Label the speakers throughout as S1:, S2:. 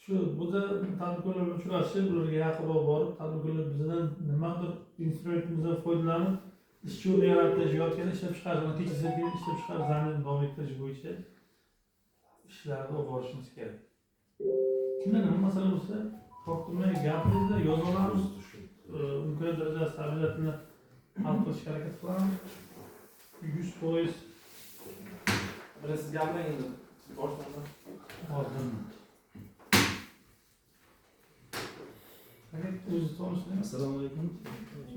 S1: Shu burada tadbirkorlar uchrashib, ularga yaqinroq borib, tadbirkorlar bizdan nimadir instrumentimizdan foydalanib, ishchi o'rin yaratish yoki ishlab chiqarish, natijasida ishlab chiqarish zamirini davom ettirish bo'yicha ishlarni olib borishimiz kerak. Kimda nima masala bo'lsa, to'xtamay gapiringizda yozib olamiz. Imkoniyat darajasi obyektini hal qilishga harakat qilamiz. 100%.
S2: Siz gapiring endi. Boshlanadi.
S1: Hozir. O'zi tanishing.
S3: Assalomu alaykum.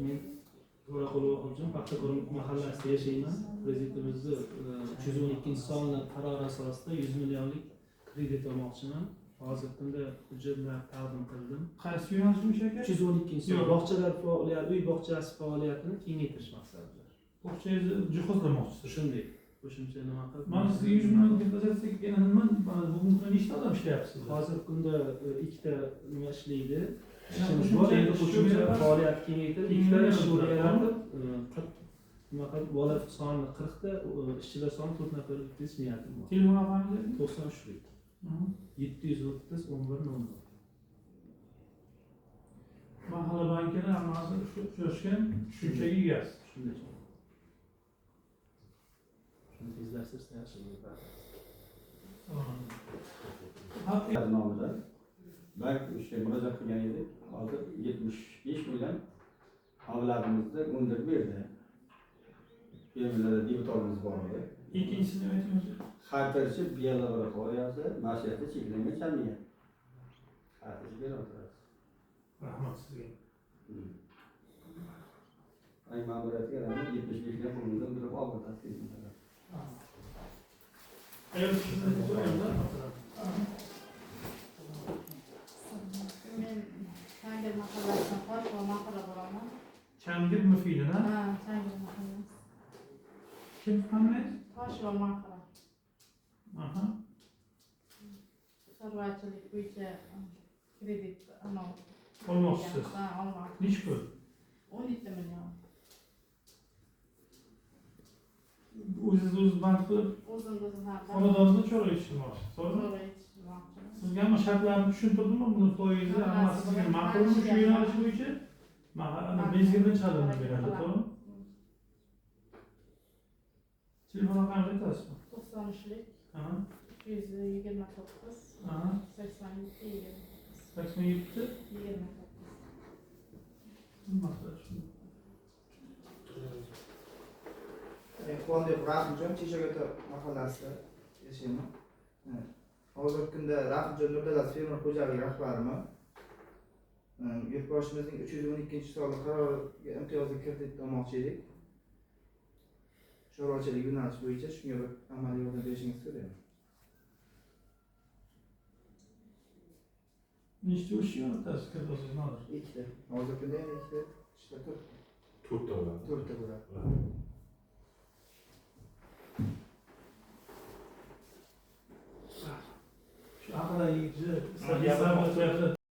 S3: Men To'raqulov Abjum Paxtakor mahallasida yashayman. Prezidentimizning 312-sonli qarori asosida 100 millionlik kredit olmoqchiman. Hozir kunda hujjatlar taqdim qildim.
S1: Qaysi yo'nalish bo'yicha aka?
S3: 312-son bog'chalar faoliyati, uy bog'chasi faoliyatini kengaytirish maqsadida.
S1: Bog'changizni jihozlamoqchisiz.
S3: Shunday. Qo'shimcha nima qilib?
S1: Mana sizga 100 million depozitga yana nima? Mana bugungi kunda nechta odam ishlayapsiz?
S3: Hozir kunda ikkita nima ishlaydi. Ishimiz bor, endi qo'shimcha faoliyat kengaytirib, ikkita ish o'rni yaratib, nima qilib bola soni 40 ta, ishchilar soni 4 nafarga yetkazish niyatim bor.
S1: Telefon raqamingiz
S3: 93 730 11
S1: Mahalla bankini hammasi uchrashgan tushunchaga egasiz.
S3: Shunday. Shuni tezlashtirsa yaxshi bo'ladi.
S4: Nomidan bank ishga murojaat qilgan edik. Hozir 75 million avladimizda undirib berdi. Fermerlarda debitorimiz bor edi.
S1: Ikkinchisini aytamiz.
S4: Xatirchi biya laboratoriyasi mas'uliyati cheklangan jamiyat. Xatirchi beradi.
S1: Rahmat sizga.
S4: Ay ma'muriyatiga raqam 75 million pulimizni undirib oldi.
S1: Ayol kishini so'rayman.
S5: Men Changir mahallasidan qosh va mahalla bo'laman.
S1: Changir mufidini.
S5: Ha, Changir mahallasi.
S1: Kim qanday?
S5: Qosh va mahalla.
S1: Aha.
S5: Chorvachilik bo'yicha kredit
S1: Olmoqchisiz.
S5: Ha, olmoqchi.
S1: Necha pul?
S5: 17 million.
S1: O'zingiz band qilib,
S5: O'zim ham
S1: xonadonni cho'ra yetishtirmoqchisiz, to'g'rimi?
S5: to'g'ri yetishtirmoqchi.
S1: Sizga ham shartlarni tushuntirdimmi? Buni foizi hammasi sizga ma'qulmi shu yo'nalish bo'yicha? Mahallani bezgirni chiqarib beradi, to'g'rimi? Telefon raqamingizni aytasizmi?
S5: 93lik
S1: Ha.
S5: 229
S1: Ha.
S5: 87
S1: 87.
S5: 29.
S6: Quvonbek Rahimjon Cheshagota mahallasida yashayman. Hozirgi kunda Rahimjon Nurdalaz fermer xo'jaligi rahbariman. Yurtboshimizning 312-sonli qaroriga imtiyozli kredit olmoqchi edik. Chorvachilik yo'nalishi bo'yicha shunga bir amaliy yordam berishingizni so'rayman.
S1: Nechta ish yo'nalasiz kirdosiz hozir?
S6: Ikkita. Hozirgi kunda ham ikkita ishlar turibdi.
S2: To'rtta bo'ladi.
S6: To'rtta bo'ladi.
S1: Shu aqlli yigitni